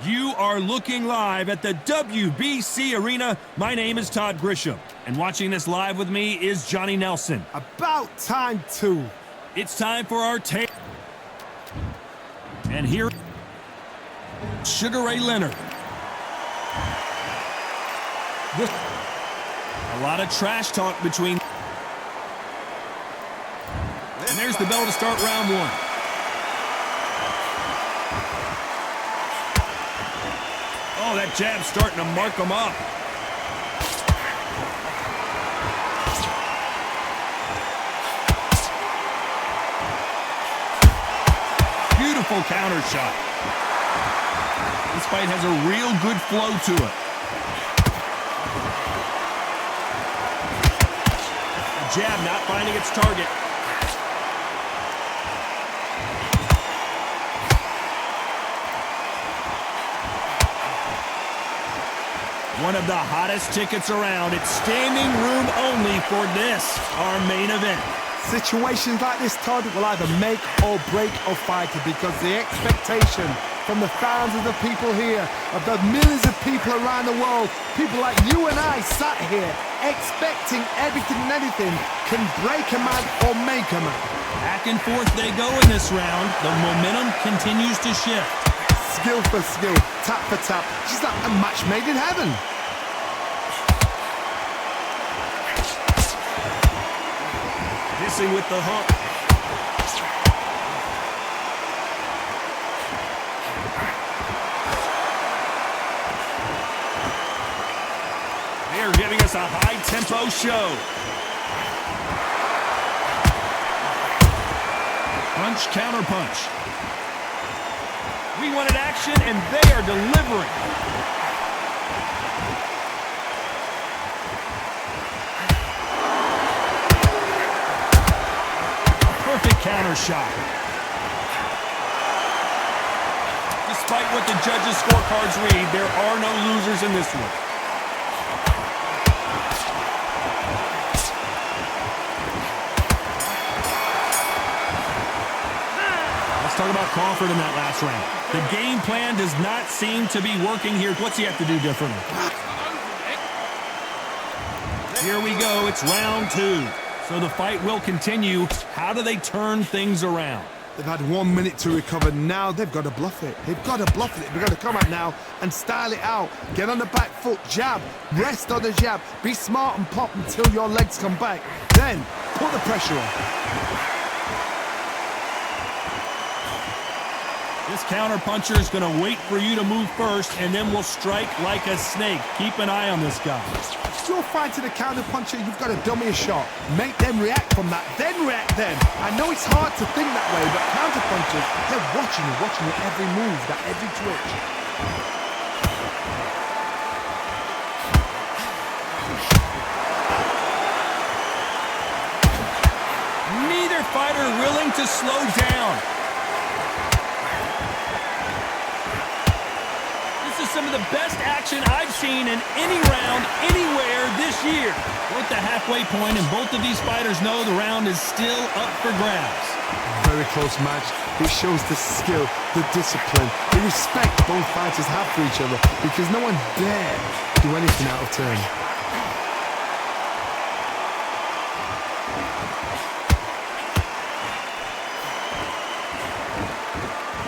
You are looking live at the WBC Arena. My name is Todd Grisham, and watching this live with me is Johnny Nelson. About time, too. It's time for our tape. And here, Sugar Ray Leonard. A lot of trash talk between. And there's the bell to start round one. Oh, that jab's starting to mark him up. Beautiful counter shot. This fight has a real good flow to it. The jab not finding its target. One of the hottest tickets around. It's standing room only for this, our main event. Situations like this, Todd, will either make or break a fighter because the expectation from the thousands of people here, of the millions of people around the world, people like you and I sat here expecting everything and anything can break a man or make a man. Back and forth they go in this round. The momentum continues to shift. Skill for skill, tap for tap. She's like a match made in heaven. Missing with the hook. They're giving us a high-tempo show. Punch, counter punch. We wanted action, and they are delivering. Perfect counter shot. Despite what the judges' scorecards read, there are no losers in this one. Let's talk about Crawford in that last round. The game plan does not seem to be working here. What's he have to do differently? Here we go. It's round two. So the fight will continue. How do they turn things around? They've had 1 minute to recover. Now they've got to bluff it. They've got to bluff it. They've got to come out now and style it out. Get on the back foot, jab, rest on the jab. Be smart and pop until your legs come back. Then put the pressure on. This counter-puncher is going to wait for you to move first, and then will strike like a snake. Keep an eye on this guy. If you're fighting a counter-puncher, you've got to dummy a shot. Make them react from that, then react then. I know it's hard to think that way, but counter-punchers, they're watching your every move, that every twitch. Neither fighter willing to slow down. Some of the best action I've seen in any round anywhere this year. We're at the halfway point, and both of these fighters know the round is still up for grabs. Very close match. It shows the skill, the discipline, the respect both fighters have for each other because no one dare do anything out of turn.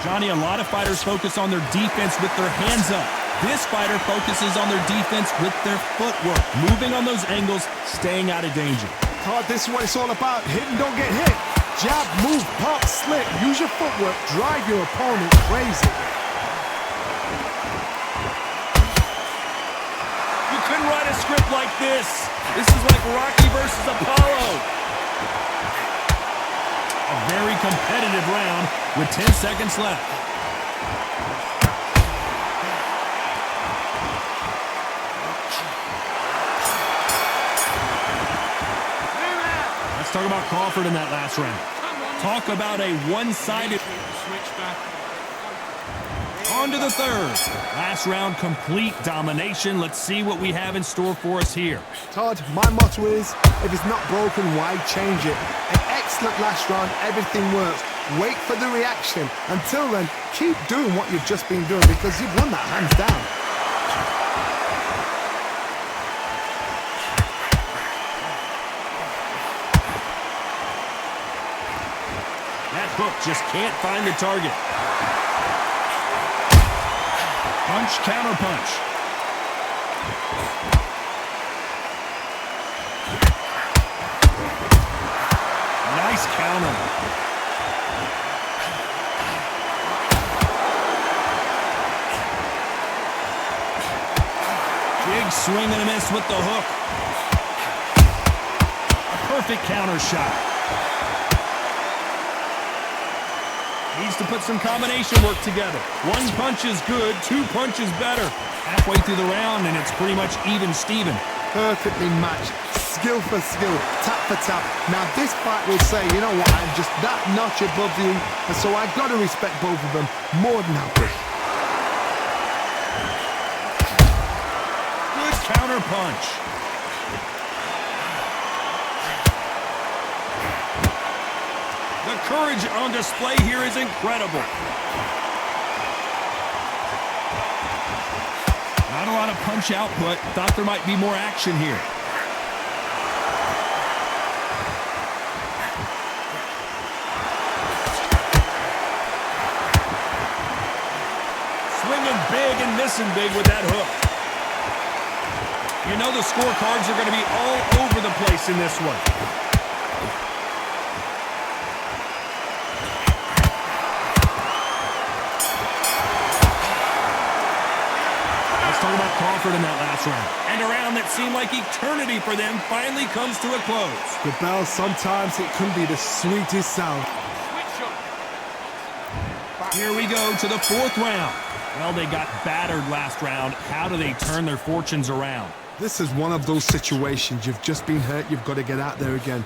Johnny, a lot of fighters focus on their defense with their hands up. This fighter focuses on their defense with their footwork, moving on those angles, staying out of danger. Todd, this is what it's all about. Hit and don't get hit. Jab, move, pop, slip. Use your footwork. Drive your opponent crazy. You couldn't write a script like this. This is like Rocky versus Apollo. A very competitive round with 10 seconds left. Let's talk about Crawford in that last round. Talk about a one-sided. On to the third. Last round, complete domination. Let's see what we have in store for us here. Todd, my motto is, if it's not broken, why change it? An excellent last round, everything works. Wait for the reaction. Until then, keep doing what you've just been doing because you've won that hands down. That hook just can't find the target. Punch, counter punch. Nice counter. Big swing and a miss with the hook. A perfect counter shot. Needs to put some combination work together. One punch is good, two punches better. Halfway through the round, and it's pretty much even Steven. Perfectly matched, skill for skill, tap for tap. Now this fight will say, you know what, I'm just that notch above you, and so I've got to respect both of them more than happy. Good counter punch. The courage on display here is incredible. Not a lot of punch output. Thought there might be more action here. Swinging big and missing big with that hook. You know the scorecards are going to be all over the place in this one. Talk about Crawford in that last round. And a round that seemed like eternity for them finally comes to a close. The bell, sometimes it can be the sweetest sound. Here we go to the fourth round. Well, they got battered last round. How do they turn their fortunes around? This is one of those situations. You've just been hurt. You've got to get out there again.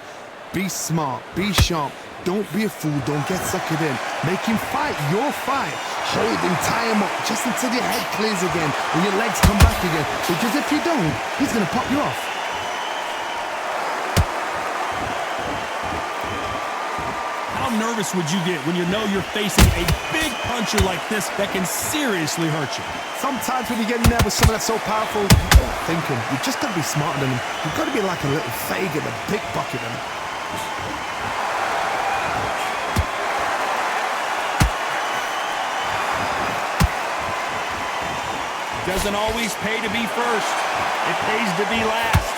Be smart. Be sharp. Don't be a fool. Don't get suckered in. Make him fight your fight. Hold him, tie him up, just until your head clears again and your legs come back again. Because if you don't, he's going to pop you off. How nervous would you get when you know you're facing a big puncher like this that can seriously hurt you? Sometimes when you get in there with someone that's so powerful, thinking, you've just got to be smarter than him. You've got to be like a little faggot and pickpocket him. Doesn't always pay to be first. It pays to be last.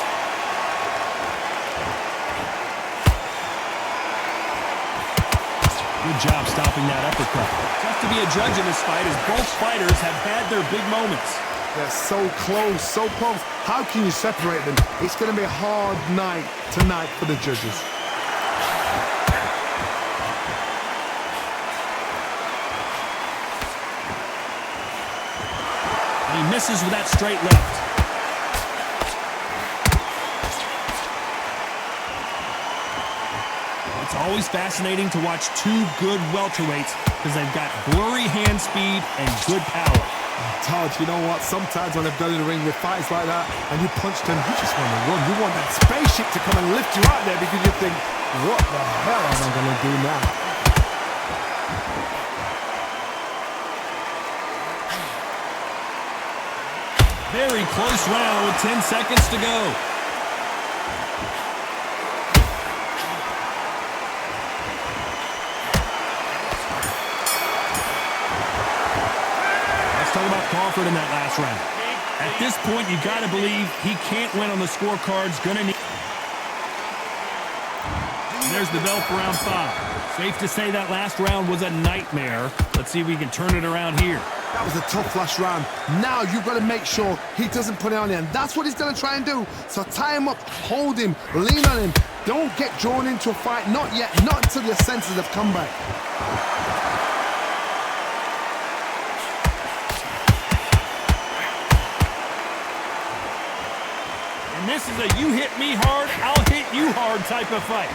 Good job stopping that uppercut. Tough to be a judge in this fight as both fighters have had their big moments. They're so close, so close. How can you separate them? It's going to be a hard night tonight for the judges. He misses with that straight left. It's always fascinating to watch two good welterweights because they've got blurry hand speed and good power. Todd, you know what? Sometimes when I've gone in the ring with fights like that and you punched him, you just want to run. You want that spaceship to come and lift you out there because you think, what the hell am I going to do now? Very close round with 10 seconds to go. Let's talk about Crawford in that last round. At this point, you got to believe he can't win on the scorecards. Gonna need. And there's the bell for round 5. Safe to say that last round was a nightmare. Let's see if we can turn it around here. That was a tough last round. Now you've got to make sure he doesn't put it on you. And that's what he's going to try and do. So tie him up, hold him, lean on him. Don't get drawn into a fight. Not yet. Not until your senses have come back. And And this is a you hit me hard, I'll hit you hard type of fight.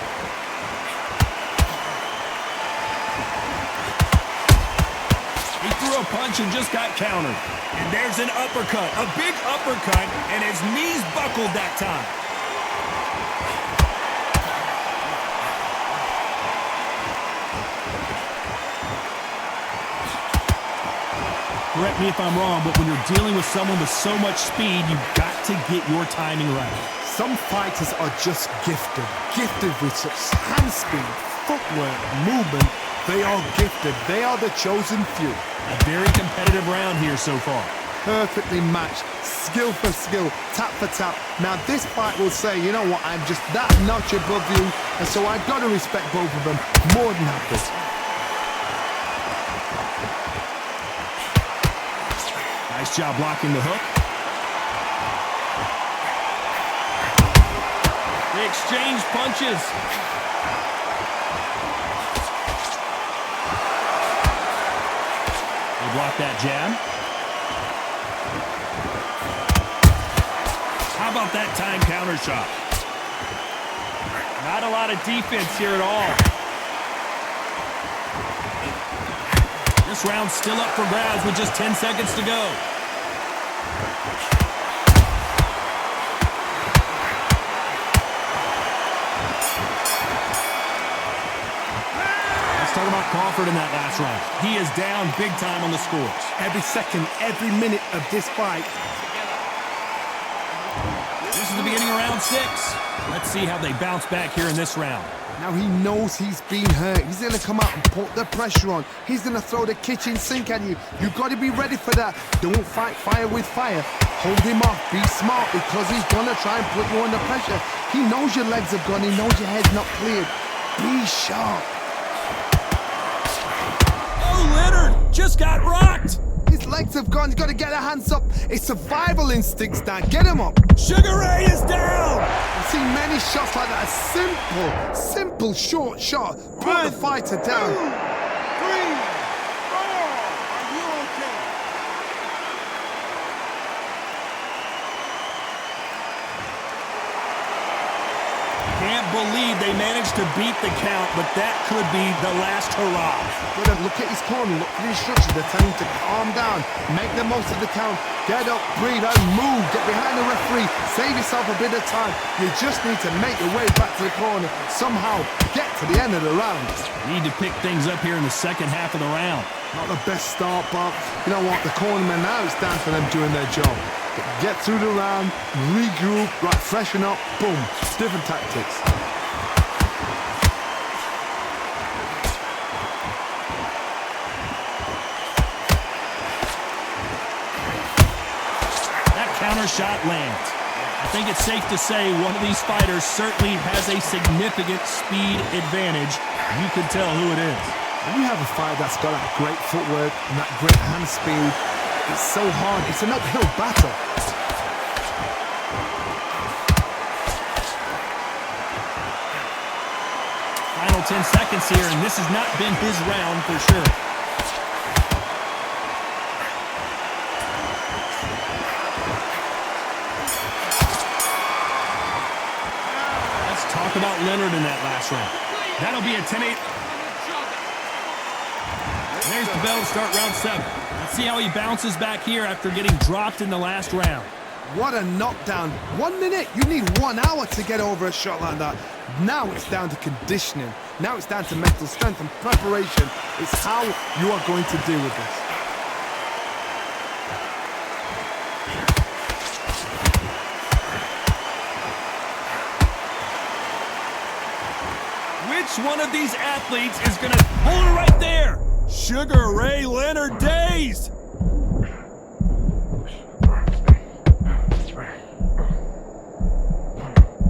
He threw a punch and just got countered. And there's an uppercut, a big uppercut, and his knees buckled that time. Correct me if I'm wrong, but when you're dealing with someone with so much speed, you've got to get your timing right. Some fighters are just gifted with such hand speed, footwork, movement. They are gifted. They are the chosen few. A very competitive round here so far. Perfectly matched, skill for skill, tap for tap. Now this fight will say, you know what, I'm just that notch above you, and so I've got to respect both of them more than happy. Nice job blocking the hook. They exchange punches. They block that jab. How about that time counter shot? Not a lot of defense here at all. This round's still up for grabs with just 10 seconds to go. Let's talk about Crawford in that last round. He is down big time on the scores. Every second, every minute of this fight. This is the beginning of round 6. Let's see how they bounce back here in this round. Now he knows he's been hurt. He's going to come out and put the pressure on. He's going to throw the kitchen sink at you. You've got to be ready for that. Don't fight fire with fire. Hold him off. Be smart because he's going to try and put you under pressure. He knows your legs have gone. He knows your head's not cleared. Be sharp. Oh, Leonard just got rocked. His legs have gone. He's got to get their hands up. It's survival instincts now. Get him up. Sugar Ray is down. I've seen many shots like that. A simple short shot. Put the fighter down. 2, 3, 4. Are you okay? Can't believe they managed to beat the count, but that could be the last hurrah. Look at his corner, look for the instructions. They're telling him to calm down, make the most of the count, get up, breathe, and move. Get behind the referee, save yourself a bit of time. You just need to make your way back to the corner. Somehow get to the end of the round. Need to pick things up here in the second half of the round. Not the best start, but you know what? The cornermen now, it's down for them doing their job. Get through the round, regroup, right, freshen up, boom. Different tactics. Counter shot lands. I think it's safe to say one of these fighters certainly has a significant speed advantage. You can tell who it is. When you have a fighter that's got that great footwork and that great hand speed, it's so hard. It's an uphill battle. Final 10 seconds here, and this has not been his round for sure. Talk about Leonard in that last round. That'll be a 10-8. There's the bell to start round 7. Let's see how he bounces back here after getting dropped in the last round. What a knockdown. 1 minute, you need 1 hour to get over a shot like that. Now it's down to conditioning. Now it's down to mental strength and preparation. It's how you are going to deal with this. Which one of these athletes is going to hold it right there? Sugar Ray Leonard dazed.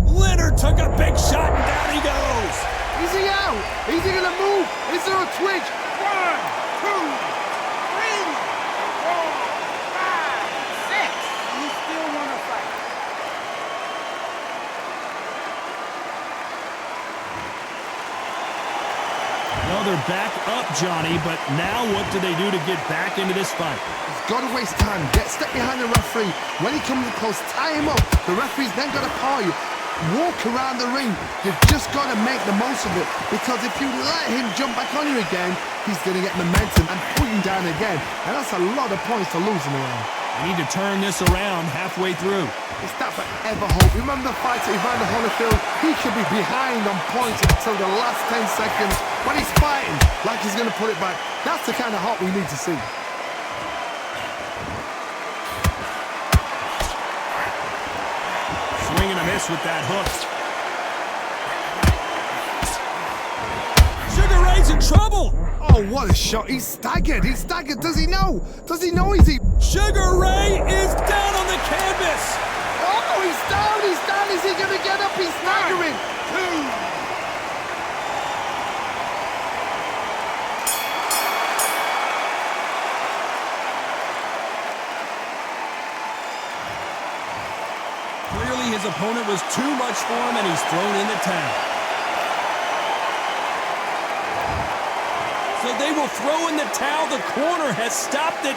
Leonard took a big shot and down he goes. Is he out? Is he going to move? Is there a twitch? 1, 2, 3, 4, 5, 6. You still want to fight? Well, they're back up, Johnny, but now what do they do to get back into this fight? He's got to waste time. Step behind the referee. When he comes close, tie him up. The referee's then got to paw you. Walk around the ring. You've just got to make the most of it, because if you let him jump back on you again, he's going to get momentum and pull you down again. And that's a lot of points to lose in the round. They need to turn this around halfway through. It's that forever hope. Remember the fight at Evander Holyfield? He could be behind on points until the last 10 seconds when he's fighting like he's going to put it back. That's the kind of hope we need to see. Swing and a miss with that hook. Sugar Ray's in trouble. Oh, what a shot. He's staggered. He's staggered. Does he know? Does he know he's... Sugar Ray is down on the canvas. Oh, he's down. He's down. Is he going to get up? He's staggering. 2. Clearly his opponent was too much for him, and he's thrown in the towel. So they will throw in the towel. The corner has stopped it.